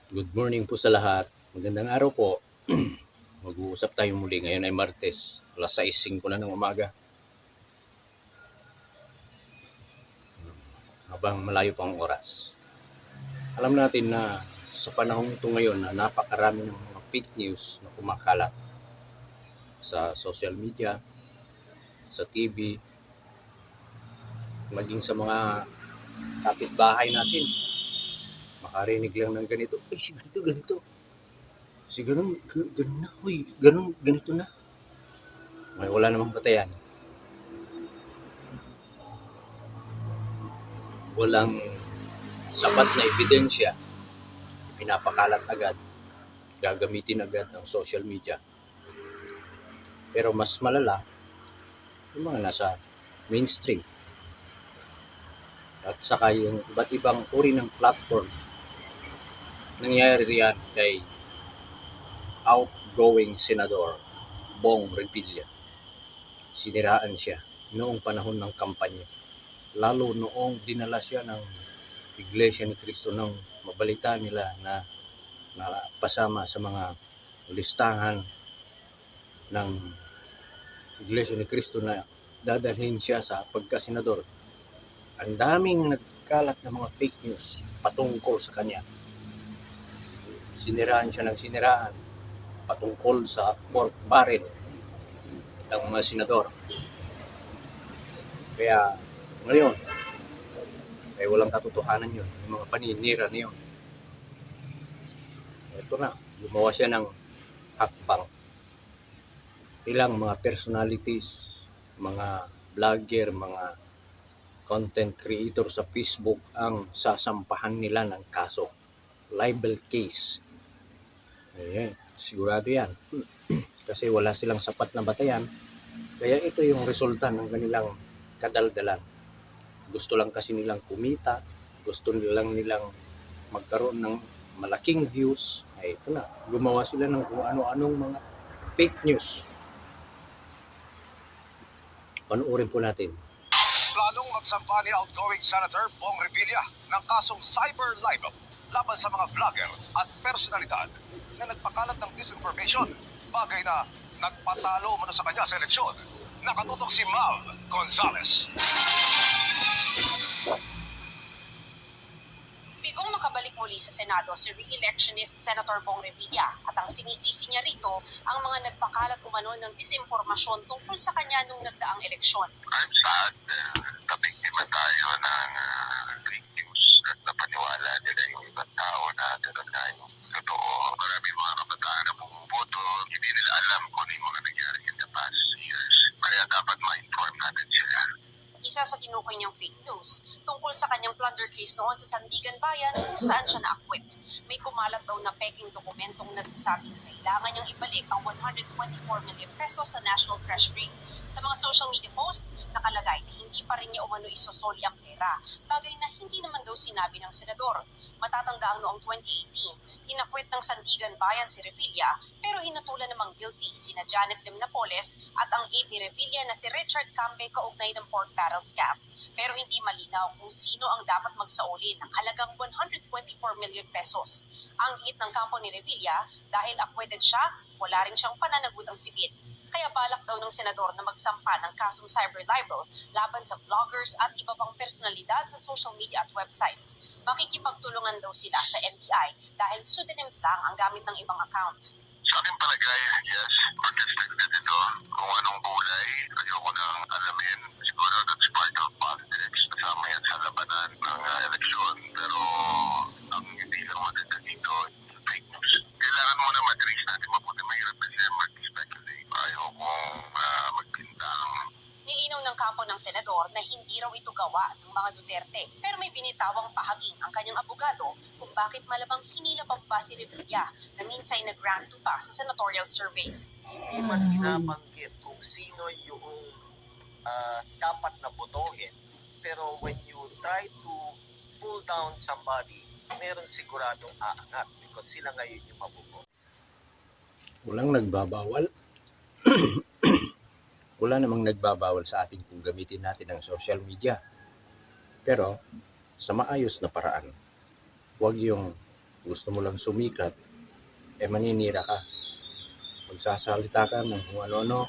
Good morning po sa lahat. Magandang araw po. Mag-uusap tayo muli. Ngayon ay Martes. Alas 6:05 na ng umaga. Habang malayo pa ang oras. Alam natin na sa panahon ito ngayon na napakarami ng mga fake news na kumakalat sa social media, sa TV, maging sa mga kapitbahay natin. Makarinig lang ng ganito. Ay, si ganito. Si ganun na. Uy, ganito na. May wala namang batayan. Walang sapat na ebidensya. Pinapakalat agad. Gagamitin agad ng social media. Pero mas malala, yung mga nasa mainstream. At saka yung iba't ibang uri ng platform. Nangyayari yan kay outgoing Senador Bong Revilla. Siniraan siya noong panahon ng kampanya. Lalo noong dinala siya ng Iglesia ni Cristo nang mabalita nila na pasama sa mga listahan ng Iglesia ni Cristo na dadalhin siya sa pagkasenador. Ang daming nagkalat ng mga fake news patungkol sa kanya. Siniraan siya ng siniraan patungkol sa pork barrel ng mga senador. Kaya ngayon ay walang katotohanan yun, yung mga paninira na yun. Ito na, gumawa siya ng hakbang. Ilang mga personalities, mga vlogger, mga content creator sa Facebook ang sasampahan nila ng kaso. Libel case. Ayan, sigurado yan. Kasi wala silang sapat na batayan. Kaya ito yung resulta ng kanilang kadaldalan. Gusto lang kasi nilang kumita. Gusto nilang magkaroon ng malaking views. Ay ito na, gumawa sila ng kung ano-anong mga fake news. Panuorin po natin. Planong magsampa ni outgoing Senator Bong Revilla ng kasong cyber libel laban sa mga vlogger at personalidad na nagpakalat ng disinformation, bagay na nagpatalo umano sa kanya sa eleksyon. Nakatutok si Mal Gonzales. Bigong makabalik muli sa Senado si re-electionist Senator Bong Revilla at ang sinisisi niya rito ang mga nagpakalat umano ng disinformasyon tungkol sa kanya nung nagdaang eleksyon. I'm sad nabiktima tayo ng fake news at napaniwala nila yung ibang tao na gano'n na yung totoo. Marami mga kabataan na bumuboto, hindi nila alam kung ano yung mga nangyari in the past years. Kaya dapat ma-inform natin sila. Isa sa tinukoy niyang fake news tungkol sa kanyang plunder case noon sa Sandigan Bayan kung saan siya naakwit. May kumalat daw na peking dokumentong nagsasabing kailangan niyang ibalik ang 124 million pesos sa National Treasury. Sa mga social media post, nakalagay na hindi pa rin niya umano isosoli ang pera, bagay na hindi naman daw sinabi ng senador. Matatandaan noong 2018, inakwit ng Sandigan Bayan si Revilla pero hinatulan namang guilty sina Janet Lim Napoles at ang aide ni Revilla na si Richard Cambe kaugnay ng pork barrel scam. Pero hindi malinaw kung sino ang dapat magsauli ng halagang 124 million pesos. Ang hit ng kampo ni Revilla, dahil acquitted siya, wala rin siyang pananagutang sibil. Kaya balak daw ng senador na magsampa ng kasong cyber libel laban sa vloggers at iba pang personalidad sa social media at websites. Makikipagtulungan daw sila sa NBI dahil pseudonyms lang ang gamit ng ibang account. Sa aking palagay, yes, contested na dito. Kung anong kulay, ayoko nang alamin. Siguro that's part of politics. Kasama yan sa labanan ng eleksyon. Pero ang hindi lang maganda dito, yung fake news. Kailangan muna mag-trace natin mabuti. Mahirap kasi mag-speculate. Ayokong magpintang. Nilinaw ng kampo ng senador na hindi raw ito gawa ng mga Duterte. Pero may binitawang pahaging ang kanyang abogado kung bakit malamang hinilapag pa si Revilla na minsay nag-grant to pa sa senatorial surveys. Hindi man binabanggit kung sino yung dapat na botohin. Pero when you try to pull down somebody, meron siguradong aangat because sila ngayon yung mabubo. Walang nagbabawal. Wala namang nagbabawal sa atin kung gamitin natin ang social media. Pero sa maayos na paraan. Huwag yung gusto mo lang sumikat, maninira ka. Magsasalita ka ng kung ano-ano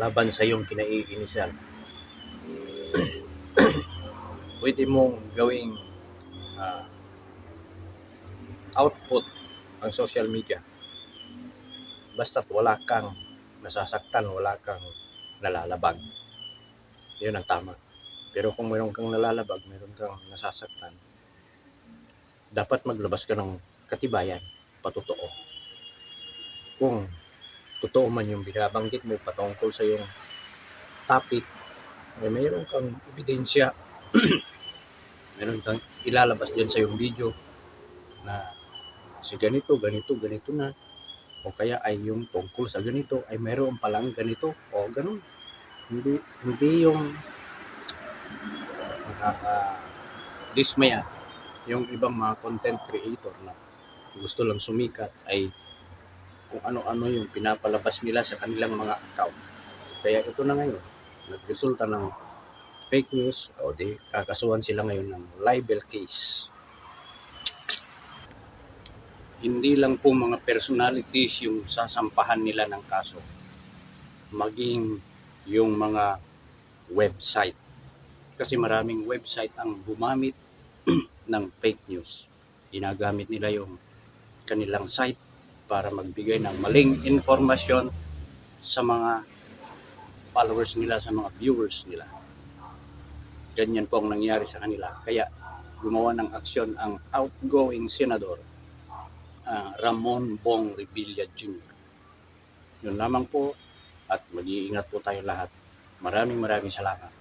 laban sa iyong kinaiinisan. Pwede mong gawing output ang social media. Basta't wala kang nasasaktan, wala kang nalalabag. Yun ang tama. Pero kung mayroon kang nalalabag, mayroon kang nasasaktan, dapat maglabas ka ng katibayan, patotoo. Kung totoo man yung binabanggit mo patungkol sa iyong topic, mayroon kang ebidensya, mayroon kang ilalabas dyan sa iyong video na si ganito na, o kaya ay yung tungkol sa ganito ay mayroon palang ganito o ganun. Hindi yung nakaka-dismaya yung ibang mga content creator na gusto lang sumikat ay kung ano-ano yung pinapalabas nila sa kanilang mga account. Kaya ito na ngayon, nagresulta ng fake news o di kakasuhan sila ngayon ng libel case. Hindi lang po mga personalities yung sasampahan nila ng kaso, maging yung mga website. Kasi maraming website ang gumamit ng fake news. Ginagamit nila yung kanilang site para magbigay ng maling informasyon sa mga followers nila, sa mga viewers nila. Ganyan po ang nangyari sa kanila. Kaya gumawa ng aksyon ang outgoing senador Ramon Bong Revilla Jr. Yun lamang po at mag-iingat po tayo lahat. Maraming salamat.